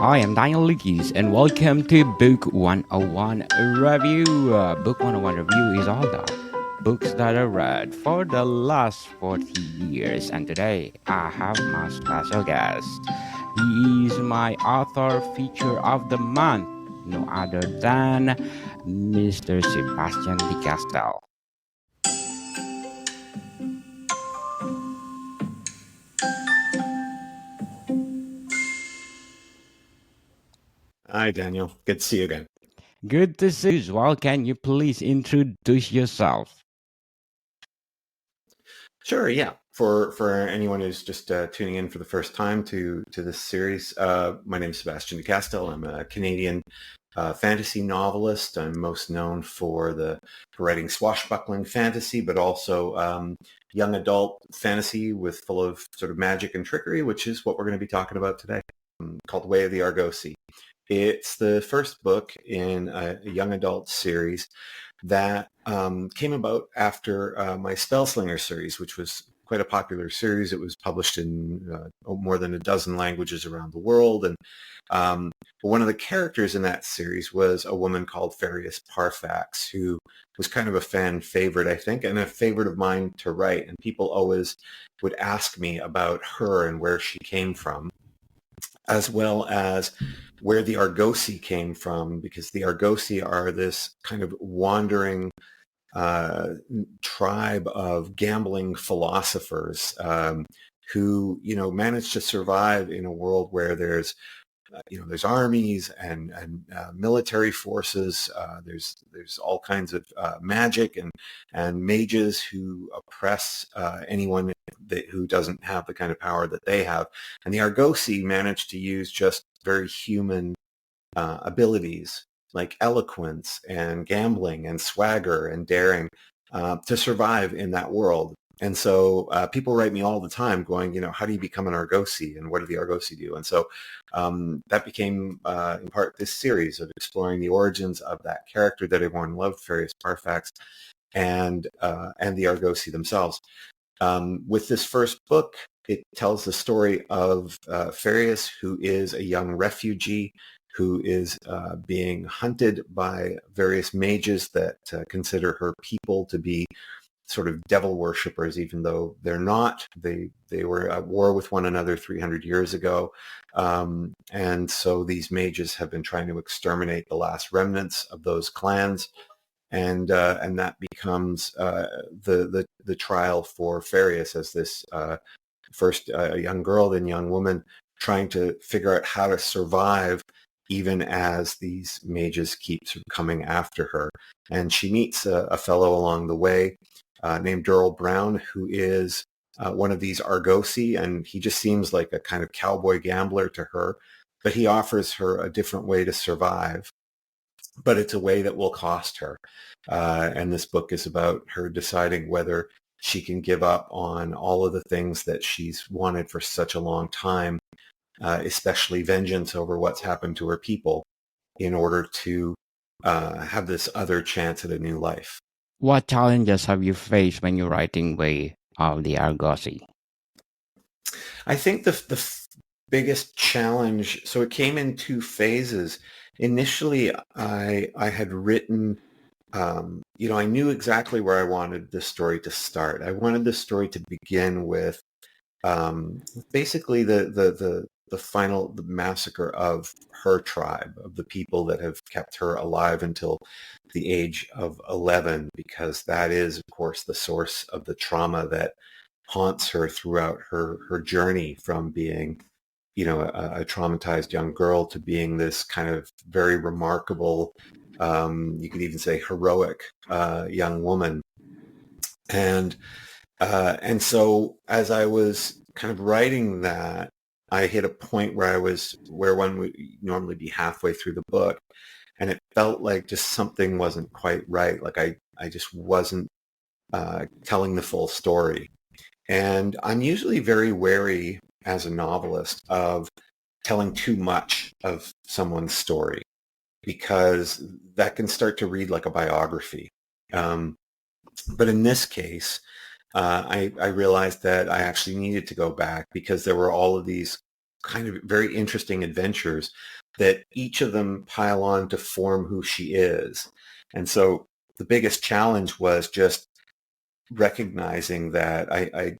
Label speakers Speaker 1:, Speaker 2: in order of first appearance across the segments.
Speaker 1: I am Daniel Lucas, and welcome to Book 101 Review. Book 101 Review is all about books that I read for the last 40 years. And today I have my special guest. He is my author feature of the month, no other than Mr. Sebastien de Castell.
Speaker 2: Hi, Daniel. Good to see you again.
Speaker 1: Good to see you as well. Can you please introduce yourself?
Speaker 2: Sure, yeah. For anyone who's just tuning in for the first time to this series, my name is Sebastien de Castell. I'm a Canadian fantasy novelist. I'm most known for writing swashbuckling fantasy, but also young adult fantasy full of sort of magic and trickery, which is what we're going to be talking about today, called Way of the Argosi. It's the first book in a young adult series that came about after my Spellslinger series, which was quite a popular series. It was published in more than a dozen languages around the world. And one of the characters in that series was a woman called Ferius Parfax, who was kind of a fan favorite, I think, and a favorite of mine to write. And people always would ask me about her and where she came from, as well as where the Argosi came from, because the Argosi are this kind of wandering tribe of gambling philosophers who, manage to survive in a world where there's armies and military forces. There's all kinds of magic and mages who oppress anyone who doesn't have the kind of power that they have. And the Argosi managed to use just very human abilities like eloquence and gambling and swagger and daring to survive in that world. And so people write me all the time going, how do you become an Argosi and what do the Argosi do? And so that became in part this series of exploring the origins of that character that everyone loved, Ferius Parfax, and the Argosi themselves. With this first book, it tells the story of Ferius, who is a young refugee who is being hunted by various mages that consider her people to be sort of devil worshippers, even though they're not. They were at war with one another 300 years ago. And so these mages have been trying to exterminate the last remnants of those clans. And that becomes the trial for Ferius as this first young girl, then young woman, trying to figure out how to survive even as these mages keep sort of coming after her. And she meets a fellow along the way named Durrall Brown, who is one of these Argosi, and he just seems like a kind of cowboy gambler to her, but he offers her a different way to survive, but it's a way that will cost her. And this book is about her deciding whether she can give up on all of the things that she's wanted for such a long time, especially vengeance over what's happened to her people, in order to have this other chance at a new life.
Speaker 1: What challenges have you faced when you're writing Way of the Argosi?
Speaker 2: I think the biggest challenge, so it came in two phases. Initially, I had written, I knew exactly where I wanted the story to start. I wanted the story to begin with basically the massacre of her tribe, of the people that have kept her alive until the age of 11, because that is, of course, the source of the trauma that haunts her throughout her journey from being, a traumatized young girl to being this kind of very remarkable, you could even say heroic young woman. And so as I was kind of writing that, I hit a point where one would normally be halfway through the book, and it felt like just something wasn't quite right. Like I just wasn't telling the full story. And I'm usually very wary as a novelist of telling too much of someone's story, because that can start to read like a biography. But in this case, I realized that I actually needed to go back because there were all of these kind of very interesting adventures that each of them pile on to form who she is. And so the biggest challenge was just recognizing that I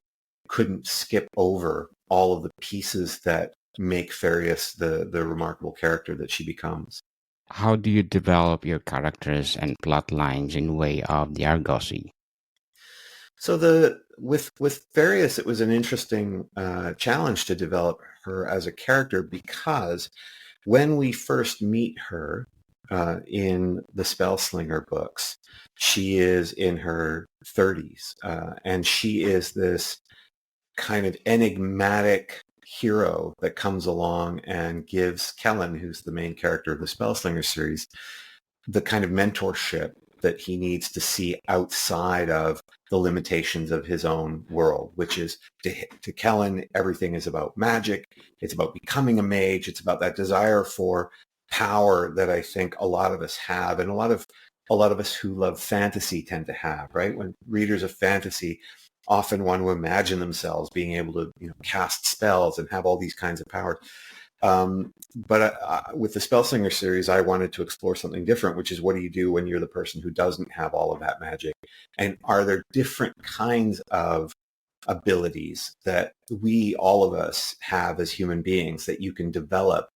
Speaker 2: couldn't skip over all of the pieces that make Ferius the remarkable character that she becomes.
Speaker 1: How do you develop your characters and plot lines in way of the Argosi?
Speaker 2: So with Ferius, it was an interesting challenge to develop her as a character because when we first meet her in the Spellslinger books, she is in her 30s, and she is this kind of enigmatic hero that comes along and gives Kellen, who's the main character of the Spellslinger series, the kind of mentorship that he needs to see outside of the limitations of his own world, which is to Kellen, everything is about magic. It's about becoming a mage. It's about that desire for power that I think a lot of us have, and a lot of us who love fantasy tend to have, right? When readers of fantasy often want to imagine themselves being able to, cast spells and have all these kinds of powers. But with the Spellslinger series, I wanted to explore something different, which is what do you do when you're the person who doesn't have all of that magic? And are there different kinds of abilities that all of us have as human beings that you can develop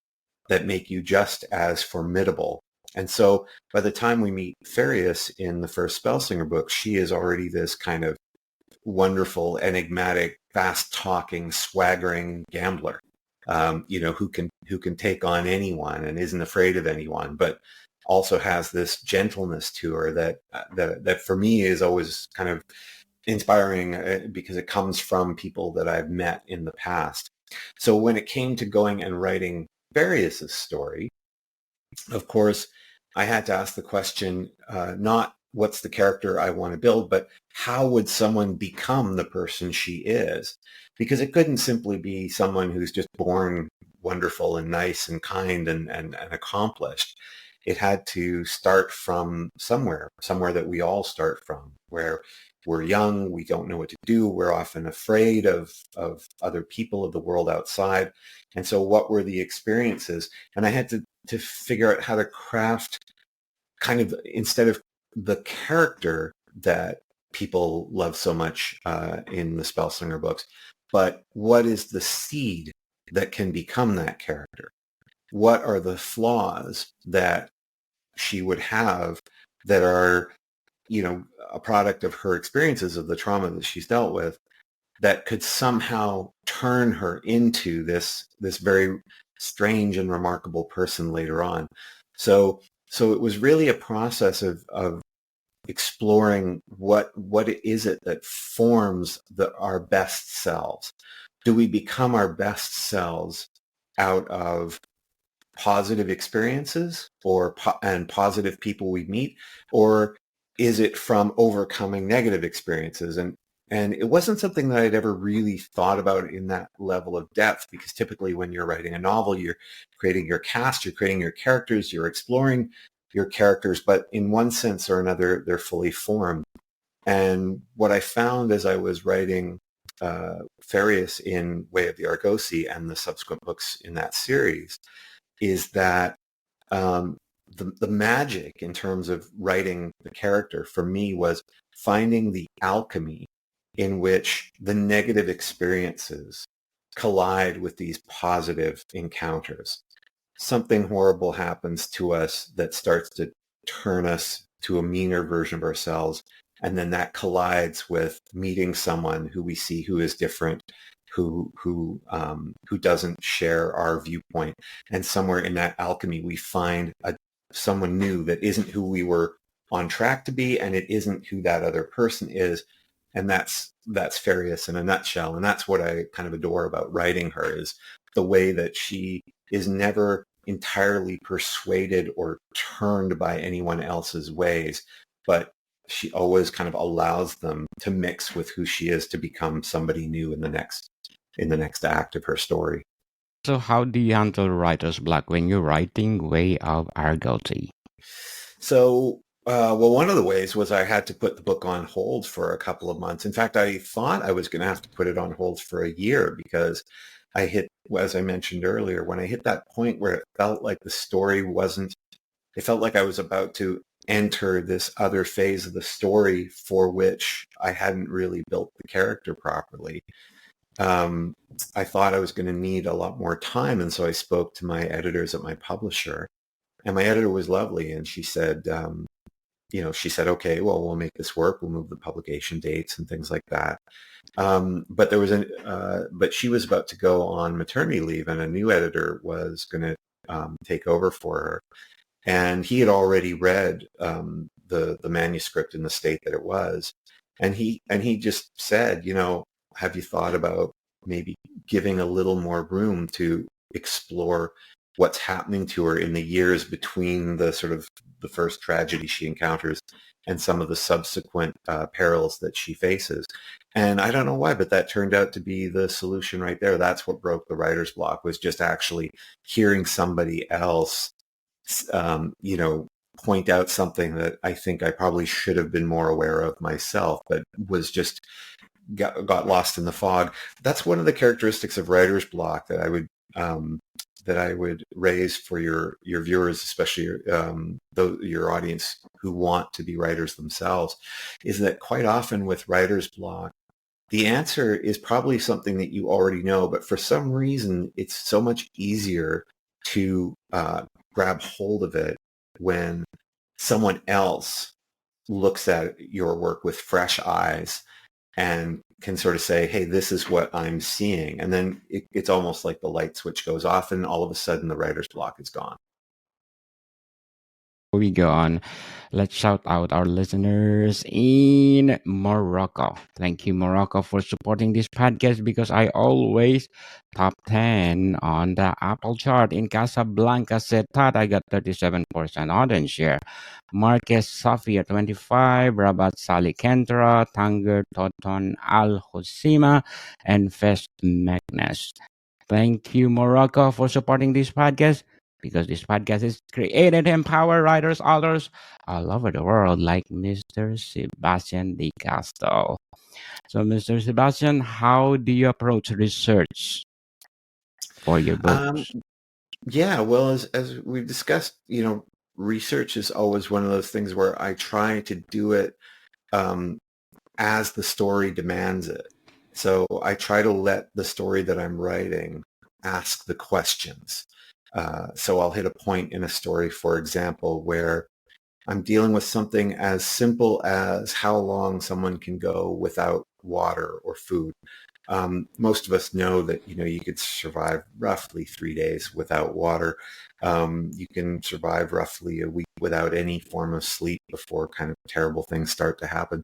Speaker 2: that make you just as formidable? And so by the time we meet Ferius in the first Spellslinger book, she is already this kind of wonderful, enigmatic, fast-talking, swaggering gambler. Who can take on anyone and isn't afraid of anyone, but also has this gentleness to her that for me is always kind of inspiring because it comes from people that I've met in the past. So when it came to going and writing Ferius's story, of course, I had to ask the question, not what's the character I want to build, but how would someone become the person she is? Because it couldn't simply be someone who's just born wonderful and nice and kind and accomplished. It had to start from somewhere that we all start from, where we're young, we don't know what to do, we're often afraid of other people, of the world outside. And so what were the experiences? And I had to figure out how to craft kind of, instead of the character that people love so much in the Spellslinger books, but what is the seed that can become that character? What are the flaws that she would have that are, a product of her experiences, of the trauma that she's dealt with, that could somehow turn her into this very strange and remarkable person later on. So it was really a process of exploring what is it that forms our best selves. Do we become our best selves out of positive experiences and positive people we meet, or is it from overcoming negative experiences? And it wasn't something that I'd ever really thought about in that level of depth, because typically when you're writing a novel, you're creating your cast, you're creating your characters, you're exploring your characters, but in one sense or another, they're fully formed. And what I found as I was writing Ferius in Way of the Argosi and the subsequent books in that series is that the magic in terms of writing the character for me was finding the alchemy in which the negative experiences collide with these positive encounters. Something horrible happens to us that starts to turn us to a meaner version of ourselves. And then that collides with meeting someone who we see who is different, who doesn't share our viewpoint. And somewhere in that alchemy, we find someone new that isn't who we were on track to be, and it isn't who that other person is. And that's Ferius in a nutshell. And that's what I kind of adore about writing her, is the way that she is never entirely persuaded or turned by anyone else's ways, but she always kind of allows them to mix with who she is to become somebody new in the next act of her story.
Speaker 1: So, how do you handle writer's block when you're writing Way of Argosi?
Speaker 2: So, well, one of the ways was I had to put the book on hold for a couple of months. In fact, I thought I was going to have to put it on hold for a year because I hit, as I mentioned earlier, when I hit that point where it felt like the story wasn't, it felt like I was about to enter this other phase of the story for which I hadn't really built the character properly. I thought I was going to need a lot more time. And so I spoke to my editors at my publisher, and my editor was lovely. And she said, she said, okay, well, we'll make this work. We'll move the publication dates and things like that. But but she was about to go on maternity leave, and a new editor was going to take over for her. And he had already read the manuscript in the state that it was, and he just said, have you thought about maybe giving a little more room to explore what's happening to her in the years between the sort of the first tragedy she encounters and some of the subsequent perils that she faces. And I don't know why, but that turned out to be the solution right there. That's what broke the writer's block, was just actually hearing somebody else point out something that I think I probably should have been more aware of myself, but was just got lost in the fog. That's one of the characteristics of writer's block that I would raise for your viewers, especially your audience who want to be writers themselves, is that quite often with writer's block, the answer is probably something that you already know, but for some reason, it's so much easier to grab hold of it when someone else looks at your work with fresh eyes and can sort of say, hey, this is what I'm seeing. And then it's almost like the light switch goes off, and all of a sudden the writer's block is gone.
Speaker 1: Before we go on, let's shout out our listeners in Morocco. Thank you, Morocco, for supporting this podcast, because I always top 10 on the Apple chart. In Casablanca, Setat, I got 37% audience share. Marquez Sofia, 25. Rabat Sali Kentra, Tanger Toton Al Hosima, and Fest Magnus. Thank you, Morocco, for supporting this podcast, because this podcast is created to empower writers, authors all over the world, like Mr.Sebastien de Castell. So, Mr.Sebastien, how do you approach research for your books?
Speaker 2: Yeah, well, as we've discussed, research is always one of those things where I try to do it as the story demands it. So I try to let the story that I'm writing ask the questions. So I'll hit a point in a story, for example, where I'm dealing with something as simple as how long someone can go without water or food. Most of us know that, you could survive roughly 3 days without water. You can survive roughly a week without any form of sleep before kind of terrible things start to happen.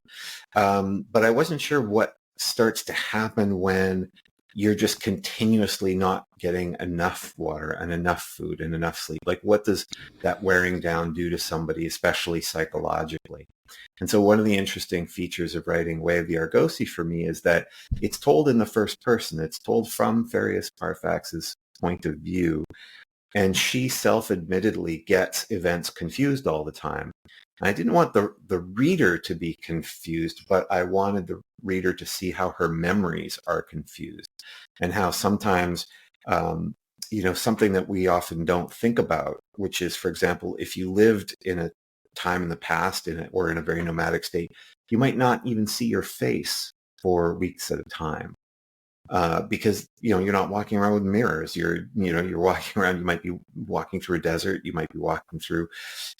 Speaker 2: But I wasn't sure what starts to happen when you're just continuously not getting enough water and enough food and enough sleep. Like, what does that wearing down do to somebody, especially psychologically? And so one of the interesting features of writing Way of the Argosi for me is that it's told in the first person. It's told from Ferius Parfax's point of view. And she self-admittedly gets events confused all the time. And I didn't want the reader to be confused, but I wanted the reader to see how her memories are confused, and how sometimes, something that we often don't think about, which is, for example, if you lived in a time in the past or in a very nomadic state, you might not even see your face for weeks at a time. Because you're not walking around with mirrors. You're walking around. You might be walking through a desert. You might be walking through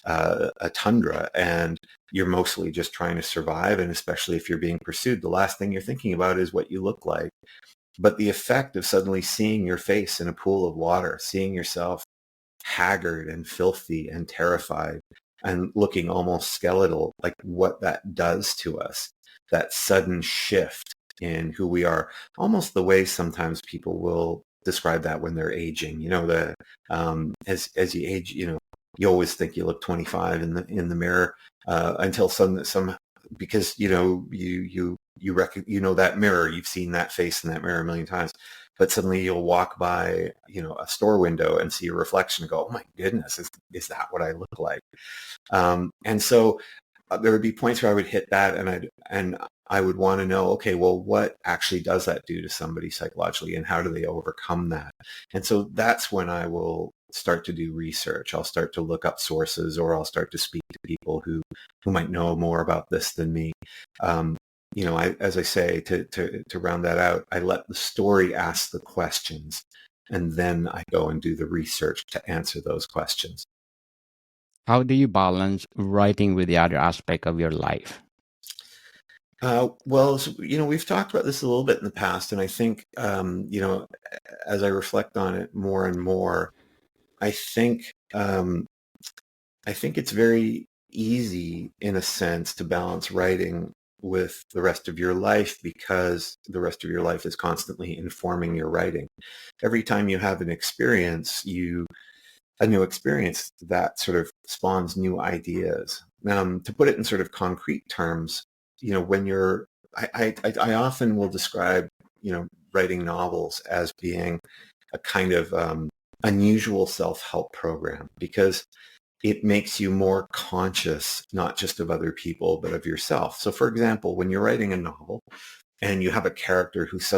Speaker 2: a tundra, and you're mostly just trying to survive. And especially if you're being pursued, the last thing you're thinking about is what you look like. But the effect of suddenly seeing your face in a pool of water, seeing yourself haggard and filthy and terrified and looking almost skeletal, like what that does to us, that sudden shift in who we are, almost the way sometimes people will describe that when they're aging. As you age, you always think you look 25 in the mirror until some because you that mirror, you've seen that face in that mirror a million times, but suddenly you'll walk by a store window and see a reflection and go, oh my goodness, is that what I look like? And so there would be points where I would hit that, and I would want to know, okay, well, what actually does that do to somebody psychologically, and how do they overcome that? And so that's when I will start to do research. I'll start to look up sources, or I'll start to speak to people who might know more about this than me. As I say, to round that out, I let the story ask the questions, and then I go and do the research to answer those questions.
Speaker 1: How do you balance writing with the other aspect of your life?
Speaker 2: We've talked about this a little bit in the past, and I think, as I reflect on it more and more, I think, I think it's very easy, in a sense, to balance writing with the rest of your life, because the rest of your life is constantly informing your writing. Every time you have a new experience that sort of spawns new ideas. To put it in sort of concrete terms, when I often will describe, writing novels as being a kind of unusual self-help program, because it makes you more conscious, not just of other people, but of yourself. So for example, when you're writing a novel and you have a character who's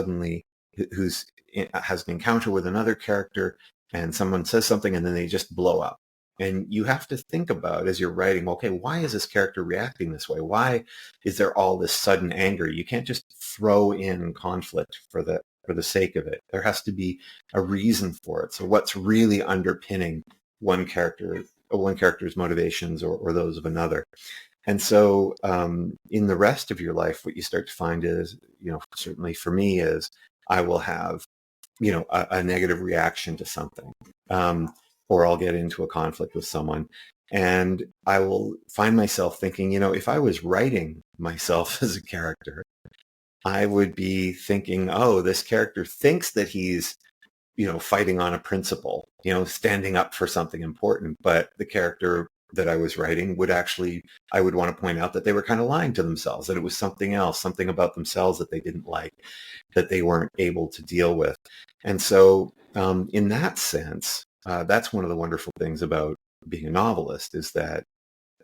Speaker 2: has an encounter with another character, and someone says something and then they just blow up. And you have to think about, as you're writing, okay, why is this character reacting this way? Why is there all this sudden anger? You can't just throw in conflict for the sake of it. There has to be a reason for it. So what's really underpinning one character's motivations, or those of another? And so in the rest of your life, what you start to find is, certainly for me, is I will have, a negative reaction to something, or I'll get into a conflict with someone, and I will find myself thinking, if I was writing myself as a character, I would be thinking, oh, this character thinks that he's, fighting on a principle, standing up for something important. But the character that I was writing I would want to point out that they were kind of lying to themselves, that it was something else, something about themselves that they didn't like, that they weren't able to deal with. And so in that sense, that's one of the wonderful things about being a novelist, is that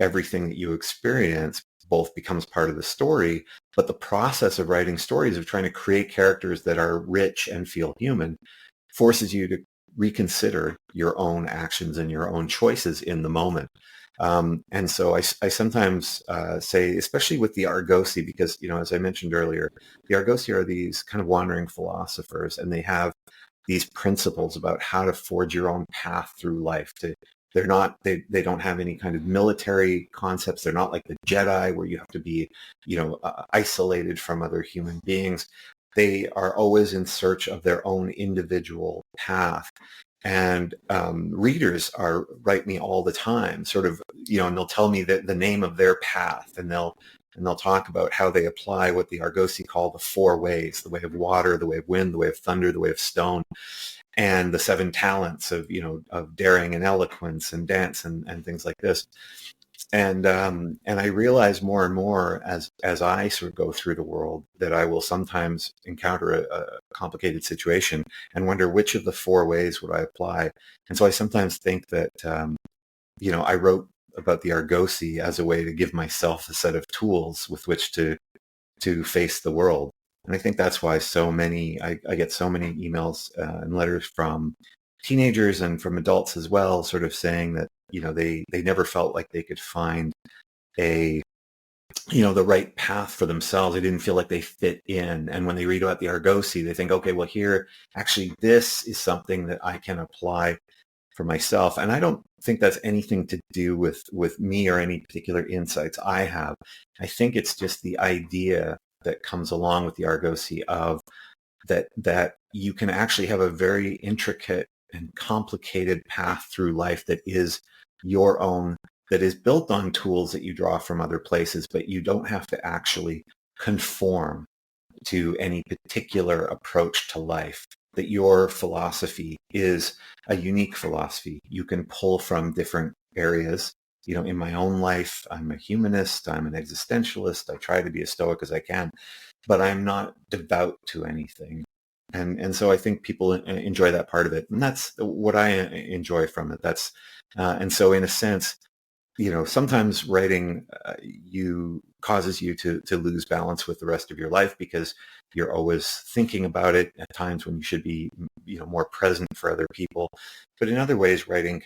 Speaker 2: everything that you experience both becomes part of the story, but the process of writing stories, of trying to create characters that are rich and feel human, forces you to reconsider your own actions and your own choices in the moment. And so I sometimes say, especially with the Argosi, because, as I mentioned earlier, the Argosi are these kind of wandering philosophers, and they have these principles about how to forge your own path through life. They don't have any kind of military concepts. They're not like the Jedi, where you have to be, isolated from other human beings. They are always in search of their own individual path. And readers write me all the time, sort of, and they'll tell me the name of their path, and they'll talk about how they apply what the Argosi call the four ways: the way of water, the way of wind, the way of thunder, the way of stone, and the seven talents of, of daring and eloquence and dance and things like this. And I realize more and more, as I sort of go through the world, that I will sometimes encounter a complicated situation and wonder, which of the four ways would I apply? And so I sometimes think that I wrote about the Argosi as a way to give myself a set of tools with which to face the world. And I think that's why I get so many emails and letters from teenagers and from adults as well, sort of saying that, they never felt like they could find the right path for themselves. They didn't feel like they fit in. And when they read about the Argosi, they think, okay, well, here, actually, this is something that I can apply for myself. And I don't think that's anything to do with me or any particular insights I have. I think it's just the idea that comes along with the Argosi, of that you can actually have a very intricate and complicated path through life that is your own, that is built on tools that you draw from other places, but you don't have to actually conform to any particular approach to life, that your philosophy is a unique philosophy. You can pull from different areas. In my own life, I'm a humanist, I'm an existentialist, I try to be as stoic as I can, but I'm not devout to anything. And so I think people enjoy that part of it. And that's what I enjoy from it. And so in a sense, sometimes writing causes you to lose balance with the rest of your life because you're always thinking about it at times when you should be, more present for other people. But in other ways, writing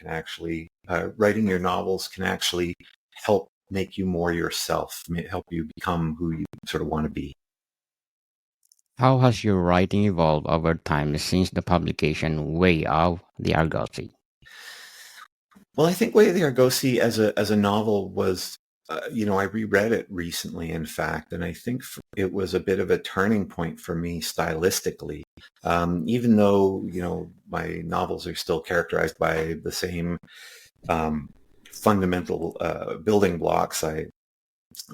Speaker 2: your novels can actually help make you more yourself, help you become who you sort of want to be.
Speaker 1: How has your writing evolved over time since the publication way of the Argosi?
Speaker 2: Well, I think Way of the Argosi as a novel was, I reread it recently, in fact, and I think it was a bit of a turning point for me stylistically. Even though my novels are still characterized by the same um, fundamental building blocks. I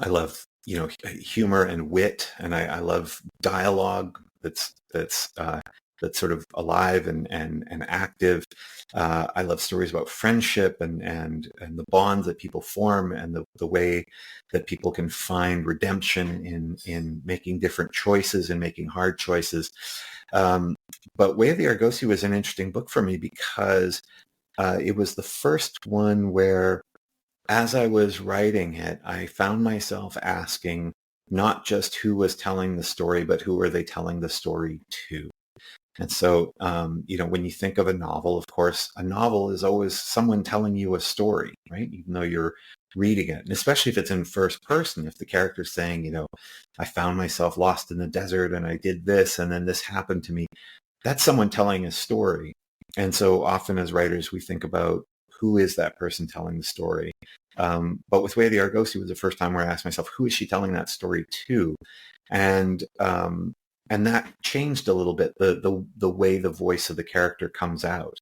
Speaker 2: love humor and wit, and I love dialogue that's sort of alive and active. I love stories about friendship and the bonds that people form, and the way that people can find redemption in making different choices and making hard choices. Um, but Way of the Argosi was an interesting book for me because it was the first one where, as I was writing it, I found myself asking not just who was telling the story, but who are they telling the story to? And so, when you think of a novel, of course, a novel is always someone telling you a story, right? Even though you're reading it, and especially if it's in first person, if the character's saying, I found myself lost in the desert and I did this and then this happened to me, that's someone telling a story. And so often as writers, we think about who is that person telling the story. But with Way of the Argosi was the first time where I asked myself, who is she telling that story to? And and that changed a little bit the way the voice of the character comes out,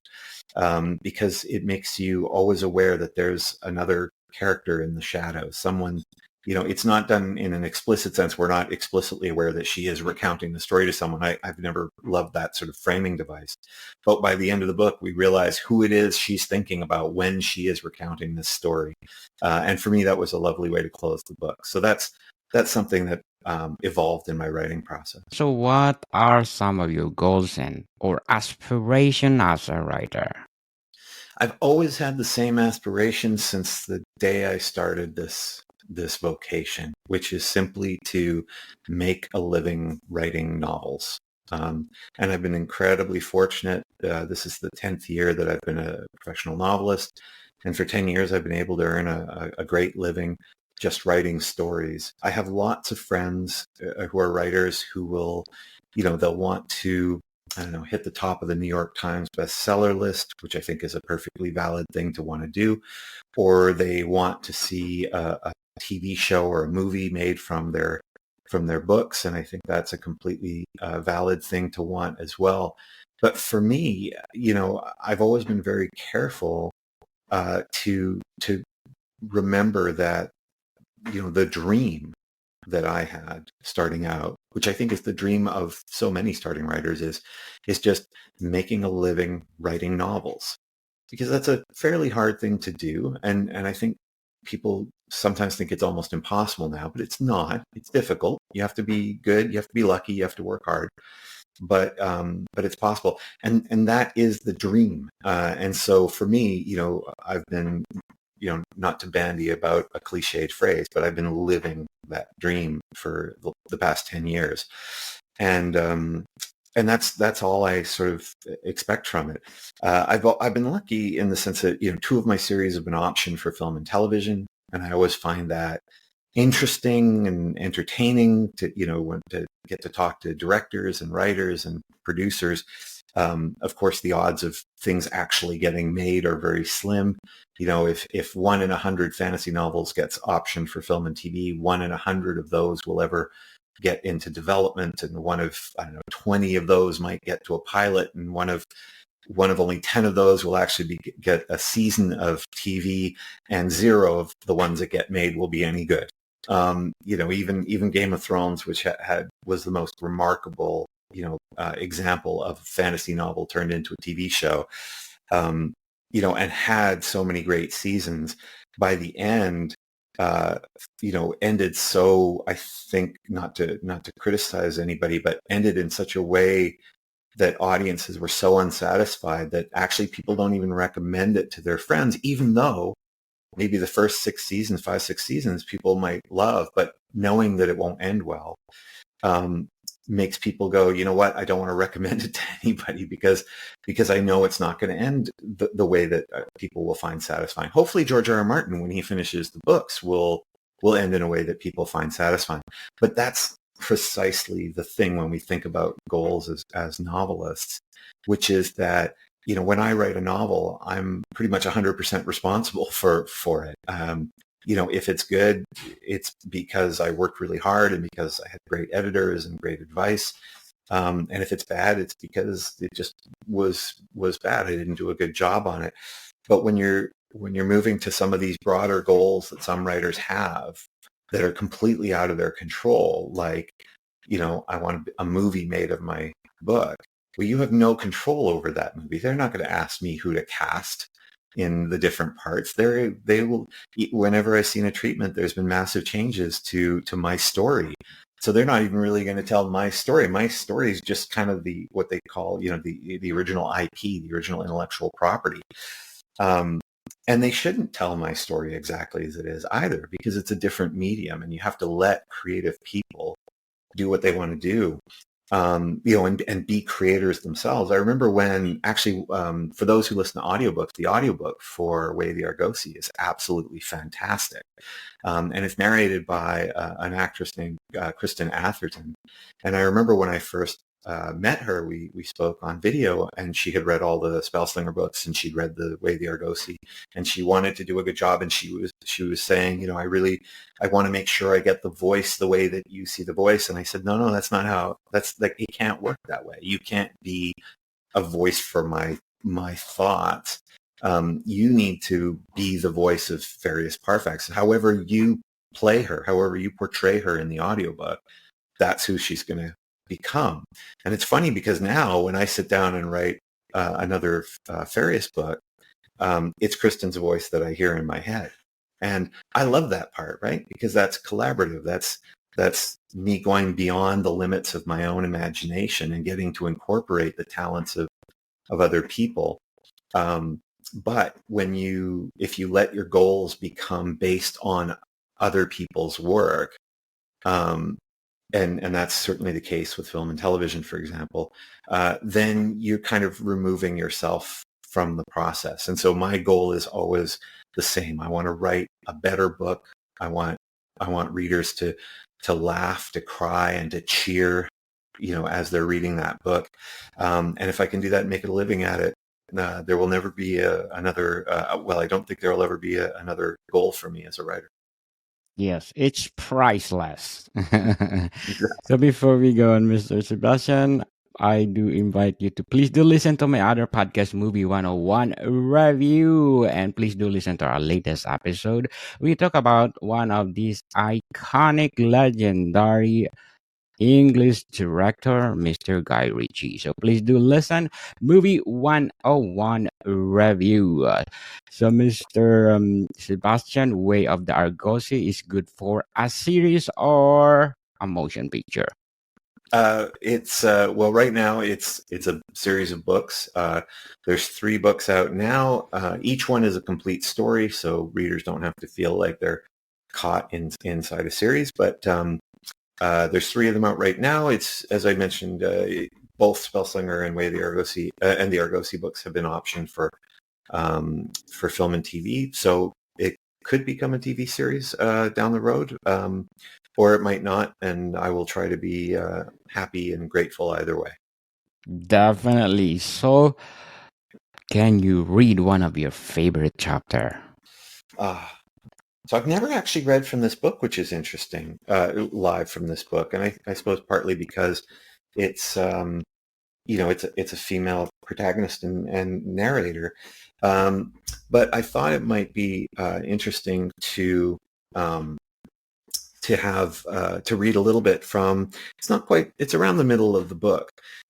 Speaker 2: because it makes you always aware that there's another character in the shadows, someone. It's not done in an explicit sense. We're not explicitly aware that she is recounting the story to someone. I've never loved that sort of framing device. But by the end of the book, we realize who it is she's thinking about when she is recounting this story. And for me, that was a lovely way to close the book. So that's something that evolved in my writing process.
Speaker 1: So, what are some of your goals and or aspiration as a writer?
Speaker 2: I've always had the same aspiration since the day I started this vocation, which is simply to make a living writing novels. And I've been incredibly fortunate. This is the 10th year that I've been a professional novelist. And for 10 years, I've been able to earn a great living just writing stories. I have lots of friends who are writers who will, they'll want to, I don't know, hit the top of the New York Times bestseller list, which I think is a perfectly valid thing to want to do, or they want to see a TV show or a movie made from their books, and I think that's a completely valid thing to want as well. But for me, I've always been very careful to remember that the dream that I had starting out, which I think is the dream of so many starting writers, is just making a living writing novels, because that's a fairly hard thing to do. And I think people sometimes think it's almost impossible now, but it's not. It's difficult. You have to be good. You have to be lucky. You have to work hard. But it's possible. And that is the dream. And so for me, I've been, not to bandy about a cliched phrase, but I've been living that dream for the past 10 years. And that's all I sort of expect from it. I've been lucky in the sense that, two of my series have been optioned for film and television. And I always find that interesting and entertaining to, when to get to talk to directors and writers and producers. Of course, the odds of things actually getting made are very slim. If 1 in 100 fantasy novels gets optioned for film and TV, 1 in 100 of those will ever get into development, and one of, I don't know, 20 of those might get to a pilot, and one of only 10 of those will actually get a season of TV, and 0 of the ones that get made will be any good. Even Game of Thrones, which was the most remarkable, example of a fantasy novel turned into a TV show, and had so many great seasons. By the end, ended so, I think, not to criticize anybody, but ended in such a way that audiences were so unsatisfied that actually people don't even recommend it to their friends, even though maybe the first 6 seasons, 5, 6 seasons, people might love, but knowing that it won't end well, makes people go, you know what, I don't want to recommend it to anybody because I know it's not going to end the way that people will find satisfying. Hopefully George R. R. Martin, when he finishes the books, will end in a way that people find satisfying. But that's precisely the thing when we think about goals as novelists, which is that, you know, when I write a novel, I'm pretty much 100% responsible for it. You know, if it's good, it's because I worked really hard and because I had great editors and great advice. And if it's bad, it's because it just was bad. I didn't do a good job on it. But when you're moving to some of these broader goals that some writers have that are completely out of their control, like, you know, I want a movie made of my book. Well, you have no control over that movie. They're not going to ask me who to cast in the different parts. They will, whenever I've seen a treatment, there's been massive changes to my story. So they're not even really going to tell my story. My story is just kind of what they call, you know, the original IP, the original intellectual property. And they shouldn't tell my story exactly as it is either, because it's a different medium and you have to let creative people do what they want to do. You know, and be creators themselves. I remember when actually, for those who listen to audiobooks, the audiobook for Way of the Argosi is absolutely fantastic. And it's narrated by an actress named Kristen Atherton. And I remember when I first met her, we spoke on video, and she had read all the Spellslinger books and she'd read the Way of the Argosi, and she wanted to do a good job. And she was saying, you know, I want to make sure I get the voice the way that you see the voice. And I said, no, that's not how, that's like, it can't work that way. You can't be a voice for my thoughts. You need to be the voice of Ferius Parfax. However you play her, however you portray her in the audiobook, that's who she's going to become. And it's funny because now when I sit down and write another Ferius book, it's Kristen's voice that I hear in my head. And I love that part, right? Because that's collaborative. That's me going beyond the limits of my own imagination and getting to incorporate the talents of other people. But if you let your goals become based on other people's work, and that's certainly the case with film and television, for example, then you're kind of removing yourself from the process. And so my goal is always the same. I want to write a better book. I want readers to laugh, to cry, and to cheer, you know, as they're reading that book. And if I can do that and make a living at it, there will never be another. Well, I don't think there will ever be another goal for me as a writer.
Speaker 1: Yes, it's priceless. So before we go on, Mr. Sebastian, I do invite you to please do listen to my other podcast, Movie 101 Review. And please do listen to our latest episode. We talk about one of these iconic, legendary English director, Mr. Guy Ritchie. So please do listen. Movie 101 Review. So Mr. Sebastian, Way of the Argosi is good for a series or a motion picture?
Speaker 2: It's well, right now it's a series of books. There's 3 books out now. Each one is a complete story, so readers don't have to feel like they're caught inside a series. But there's 3 of them out right now. It's, as I mentioned, both Spellslinger and Way of the Argosi and the Argosi books have been optioned for film and TV. So it could become a TV series down the road, or it might not. And I will try to be happy and grateful either way.
Speaker 1: Definitely. So can you read one of your favorite chapter?
Speaker 2: So I've never actually read from this book, which is interesting, live from this book. And I suppose partly because it's, you know, it's a female protagonist and narrator. But I thought it might be interesting to have to read a little bit from, it's around the middle of the book.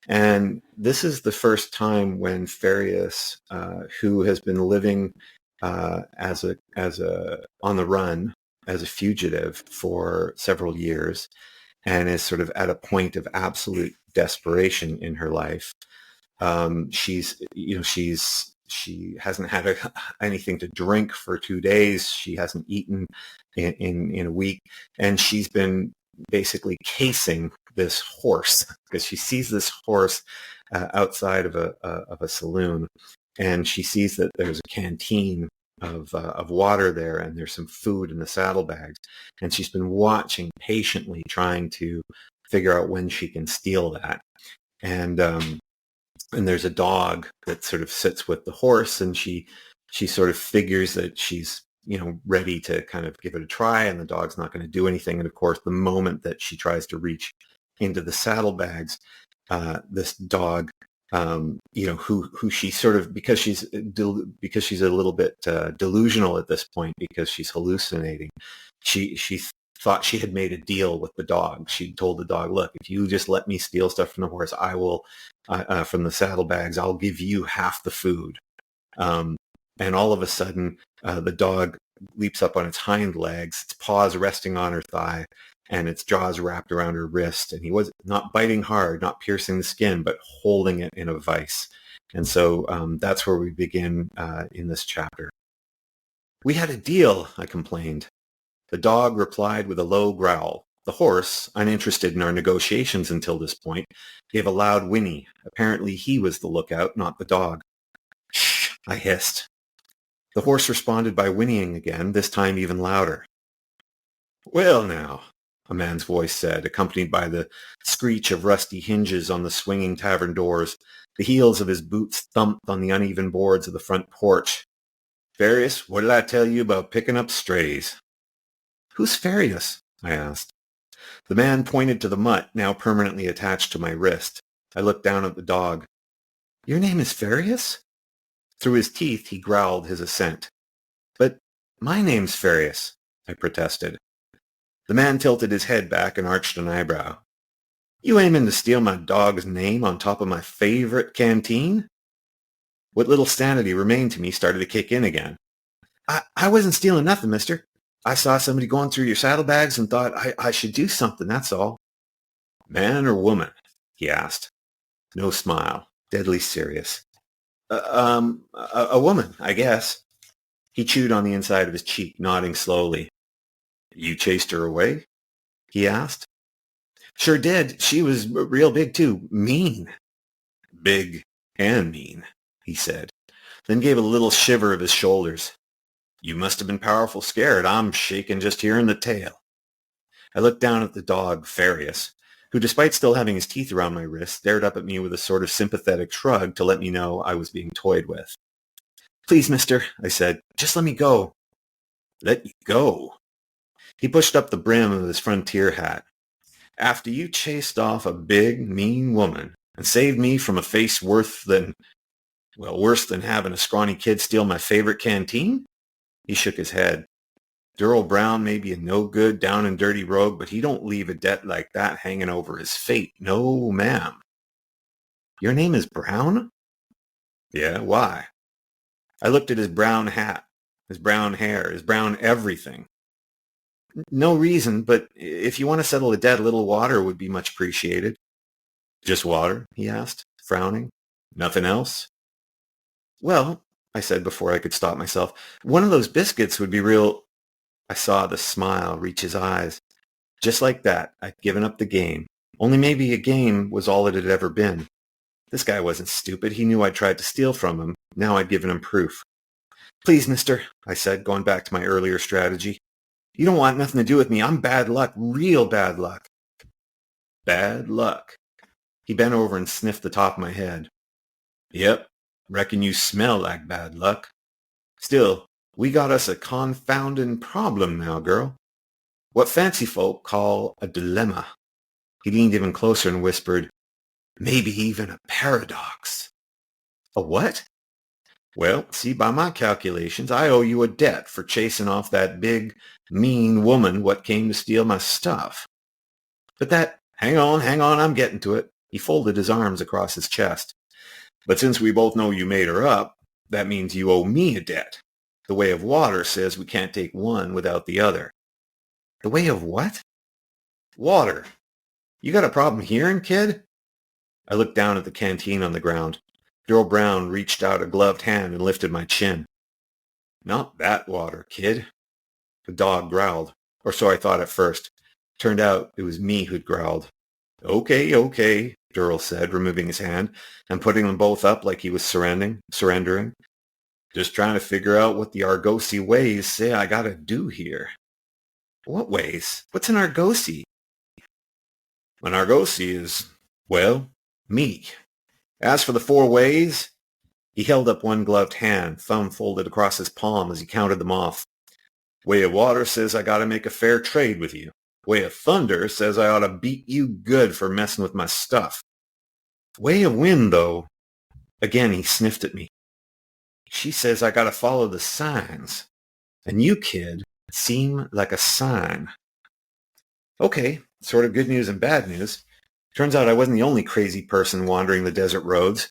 Speaker 2: And this is the first time when Ferius, who has been living as on the run as a fugitive for several years, and is sort of at a point of absolute desperation in her life. She's She hasn't had anything to drink for 2 days. She hasn't eaten in a week, and she's been basically casing this horse because she sees this horse outside of a saloon, and she sees that there's a canteen of water there, and there's some food in the saddlebags, and she's been watching patiently, trying to figure out when she can steal that. And there's a dog that sort of sits with the horse, and she sort of figures that she's ready to kind of give it a try, and the dog's not going to do anything. And of course, the moment that she tries to reach into the saddlebags, this dog, who she sort of, because she's a little bit delusional at this point, because she's hallucinating, she thought she had made a deal with the dog. She told the dog, look, if you just let me steal stuff from the horse, I will, from the saddlebags, I'll give you half the food. And all of a sudden, the dog leaps up on its hind legs, its paws resting on her thigh, and its jaws wrapped around her wrist. And he was not biting hard, not piercing the skin, but holding it in a vice. And so that's where we begin in this chapter. We had a deal, I complained. The dog replied with a low growl. The horse, uninterested in our negotiations until this point, gave a loud whinny. Apparently he was the lookout, not the dog. Shh, I hissed. The horse responded by whinnying again, this time even louder. Well now, a man's voice said, accompanied by the screech of rusty hinges on the swinging tavern doors. The heels of his boots thumped on the uneven boards of the front porch. Ferius, what did I tell you about picking up strays? Who's Ferius? I asked. The man pointed to the mutt now permanently attached to my wrist. I looked down at the dog. Your name is Ferius? Through his teeth, he growled his assent. But my name's Ferius, I protested. The man tilted his head back and arched an eyebrow. You aiming to steal my dog's name on top of my favorite canteen? What little sanity remained to me started to kick in again. I wasn't stealing nothing, mister. I saw somebody going through your saddlebags and thought I should do something, that's all. Man or woman? He asked. No smile, deadly serious. A woman, I guess. He chewed on the inside of his cheek, nodding slowly. You chased her away? He asked. Sure did. She was real big, too. Mean. Big and mean, he said, then gave a little shiver of his shoulders. You must have been powerful scared. I'm shaking just hearing the tale. I looked down at the dog, Ferius, who, despite still having his teeth around my wrist, stared up at me with a sort of sympathetic shrug to let me know I was being toyed with. Please, mister, I said, just let me go. Let you go? He pushed up the brim of his frontier hat. After you chased off a big, mean woman and saved me from a face worse than having a scrawny kid steal my favorite canteen? He shook his head. Durrall Brown may be a no-good, down-and-dirty rogue, but he don't leave a debt like that hanging over his fate. No, ma'am. Your name is Brown? Yeah, why? I looked at his brown hat, his brown hair, his brown everything. No reason, but if you want to settle a debt, a little water would be much appreciated. Just water? He asked, frowning. Nothing else? Well, I said before I could stop myself, one of those biscuits would be real... I saw the smile reach his eyes. Just like that, I'd given up the game. Only maybe a game was all it had ever been. This guy wasn't stupid. He knew I'd tried to steal from him. Now I'd given him proof. Please, mister, I said, going back to my earlier strategy. You don't want nothing to do with me. I'm bad luck, real bad luck. Bad luck? He bent over and sniffed the top of my head. Yep, reckon you smell like bad luck. Still, we got us a confounding problem now, girl. What fancy folk call a dilemma. He leaned even closer and whispered, maybe even a paradox. A what? Well, see, by my calculations, I owe you a debt for chasing off that big, mean woman what came to steal my stuff. But that, hang on, I'm getting to it. He folded his arms across his chest. But since we both know you made her up, that means you owe me a debt. The way of water says we can't take one without the other. The way of what? Water. You got a problem hearing, kid? I looked down at the canteen on the ground. Durrall Brown reached out a gloved hand and lifted my chin. Not that water, kid. The dog growled, or so I thought at first. Turned out it was me who'd growled. Okay, Durrall said, removing his hand and putting them both up like he was surrendering. Just trying to figure out what the Argosi ways say I gotta do here. What ways? What's an Argosi? An Argosi is, well, me. As for the 4 ways, he held up one gloved hand, thumb folded across his palm as he counted them off. Way of water says I gotta make a fair trade with you. Way of thunder says I ought to beat you good for messing with my stuff. Way of wind, though, again he sniffed at me. She says I gotta follow the signs. And you, kid, seem like a sign. Okay, sort of good news and bad news. Turns out I wasn't the only crazy person wandering the desert roads.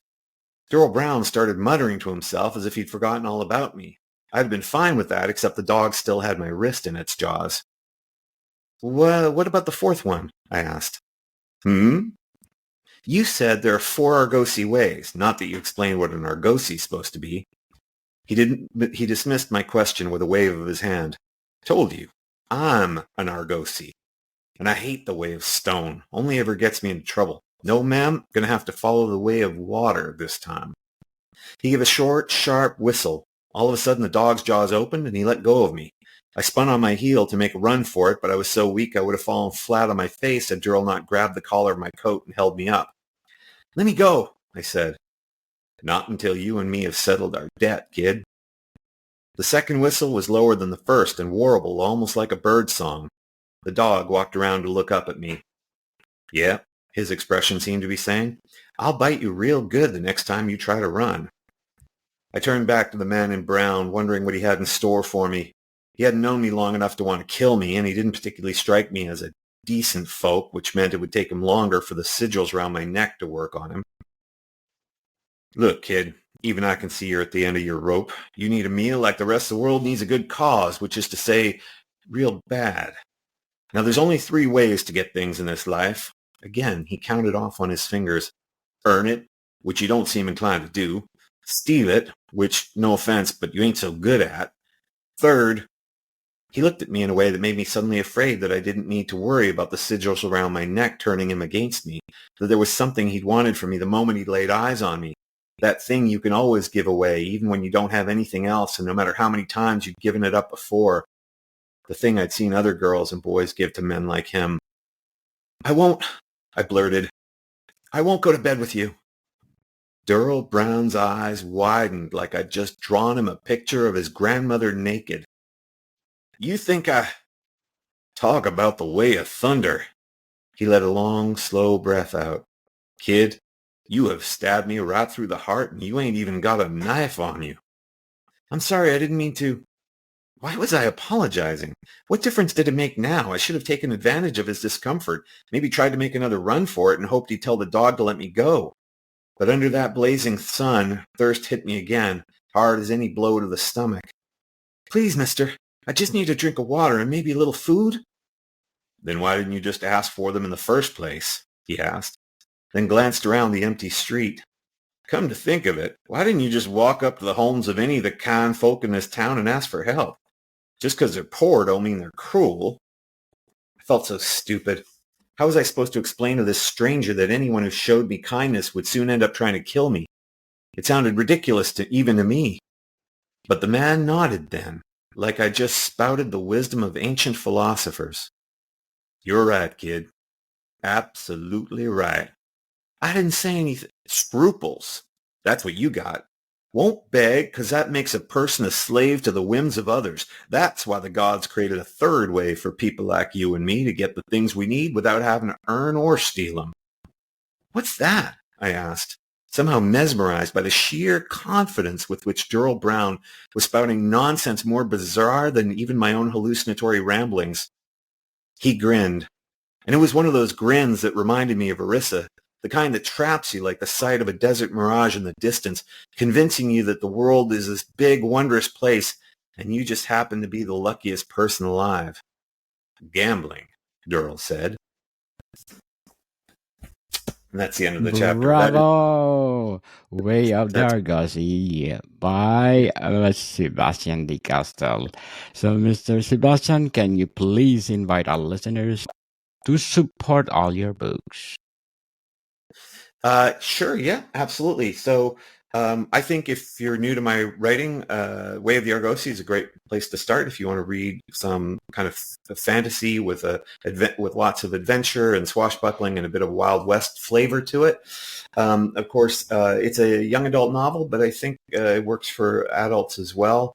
Speaker 2: Durrall Brown started muttering to himself as if he'd forgotten all about me. I'd been fine with that, except the dog still had my wrist in its jaws. What about the 4th one? I asked. You said there are 4 Argosi ways, not that you explained what an Argosi is supposed to be. He dismissed my question with a wave of his hand. Told you, I'm an Argosi. And I hate the way of stone. Only ever gets me into trouble. No, ma'am, gonna have to follow the way of water this time. He gave a short, sharp whistle. All of a sudden the dog's jaws opened and he let go of me. I spun on my heel to make a run for it, but I was so weak I would have fallen flat on my face had Durrall not grabbed the collar of my coat and held me up. Let me go, I said. Not until you and me have settled our debt, kid. The second whistle was lower than the first and warbled almost like a bird song. The dog walked around to look up at me. Yeah, his expression seemed to be saying, I'll bite you real good the next time you try to run. I turned back to the man in brown, wondering what he had in store for me. He hadn't known me long enough to want to kill me, and he didn't particularly strike me as a decent folk, which meant it would take him longer for the sigils around my neck to work on him. Look, kid, even I can see you're at the end of your rope. You need a meal like the rest of the world needs a good cause, which is to say, real bad. Now, there's only 3 ways to get things in this life. Again, he counted off on his fingers. Earn it, which you don't seem inclined to do. Steal it, which, no offense, but you ain't so good at. Third, he looked at me in a way that made me suddenly afraid that I didn't need to worry about the sigils around my neck turning him against me, that there was something he'd wanted from me the moment he'd laid eyes on me. That thing you can always give away, even when you don't have anything else, and no matter how many times you've given it up before. The thing I'd seen other girls and boys give to men like him. I won't, I blurted. I won't go to bed with you. Durrall Brown's eyes widened like I'd just drawn him a picture of his grandmother naked. You think I... Talk about the way of thunder. He let a long, slow breath out. Kid, you have stabbed me right through the heart and you ain't even got a knife on you. I'm sorry, I didn't mean to... Why was I apologizing? What difference did it make now? I should have taken advantage of his discomfort, maybe tried to make another run for it and hoped he'd tell the dog to let me go. But under that blazing sun, thirst hit me again, hard as any blow to the stomach. Please, mister, I just need a drink of water and maybe a little food. Then why didn't you just ask for them in the first place? He asked, then glanced around the empty street. Come to think of it, why didn't you just walk up to the homes of any of the kind folk in this town and ask for help? Just because they're poor don't mean they're cruel. I felt so stupid. How was I supposed to explain to this stranger that anyone who showed me kindness would soon end up trying to kill me? It sounded ridiculous even to me. But the man nodded then, like I just spouted the wisdom of ancient philosophers. You're right, kid. Absolutely right. I didn't say anything. Scruples. That's what you got. Won't beg, because that makes a person a slave to the whims of others. That's why the gods created a 3rd way for people like you and me to get the things we need without having to earn or steal them. What's that? I asked, somehow mesmerized by the sheer confidence with which Durrall Brown was spouting nonsense more bizarre than even my own hallucinatory ramblings. He grinned, and it was one of those grins that reminded me of Orissa, the kind that traps you like the sight of a desert mirage in the distance, convincing you that the world is this big, wondrous place, and you just happen to be the luckiest person alive. Gambling, Durrall said. And that's the end of the chapter. That is,
Speaker 1: Bravo! Way of the
Speaker 2: that's
Speaker 1: Argosi by Sebastien de Castell. So, Mr. Sebastian, can you please invite our listeners to support all your books?
Speaker 2: Sure. Yeah, absolutely. So I think if you're new to my writing, Way of the Argosi is a great place to start if you want to read some kind of fantasy with with lots of adventure and swashbuckling and a bit of Wild West flavor to it. Of course, it's a young adult novel, but I think it works for adults as well.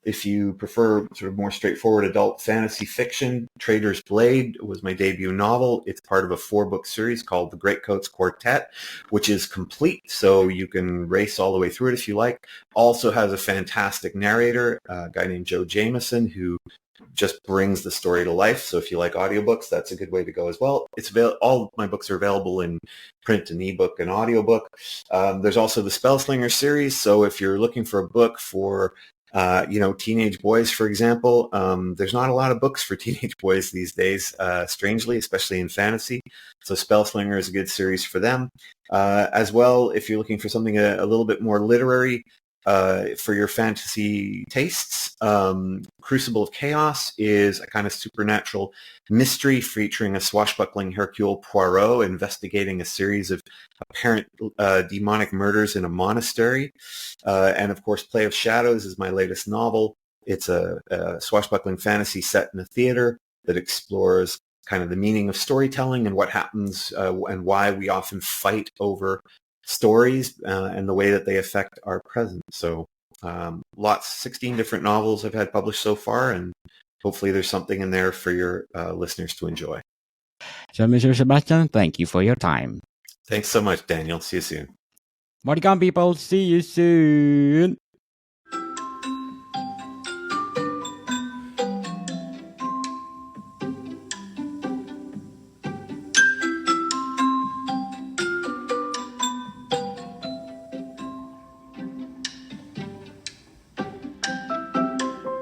Speaker 2: If you prefer sort of more straightforward adult fantasy fiction, Trader's Blade was my debut novel. It's part of a 4-book series called The Greatcoats Quartet, which is complete, so you can race all the way through it if you like. Also has a fantastic narrator, a guy named Joe Jameson, who just brings the story to life. So if you like audiobooks, that's a good way to go as well. All my books are available in print and ebook and audiobook. There's also the Spellslinger series. So if you're looking for a book for teenage boys, for example, there's not a lot of books for teenage boys these days, strangely, especially in fantasy. So Spellslinger is a good series for them. As well, if you're looking for something a little bit more literary, for your fantasy tastes, Crucible of Chaos is a kind of supernatural mystery featuring a swashbuckling Hercule Poirot investigating a series of apparent demonic murders in a monastery. And of course, Play of Shadows is my latest novel. It's a swashbuckling fantasy set in a theater that explores kind of the meaning of storytelling and what happens and why we often fight over stories and the way that they affect our present. So 16 different novels I've had published so far, and hopefully there's something in there for your listeners to enjoy.
Speaker 1: So, Mr. Sebastian, thank you for your time.
Speaker 2: Thanks so much, Daniel. See you soon.
Speaker 1: Morticon people, see you soon.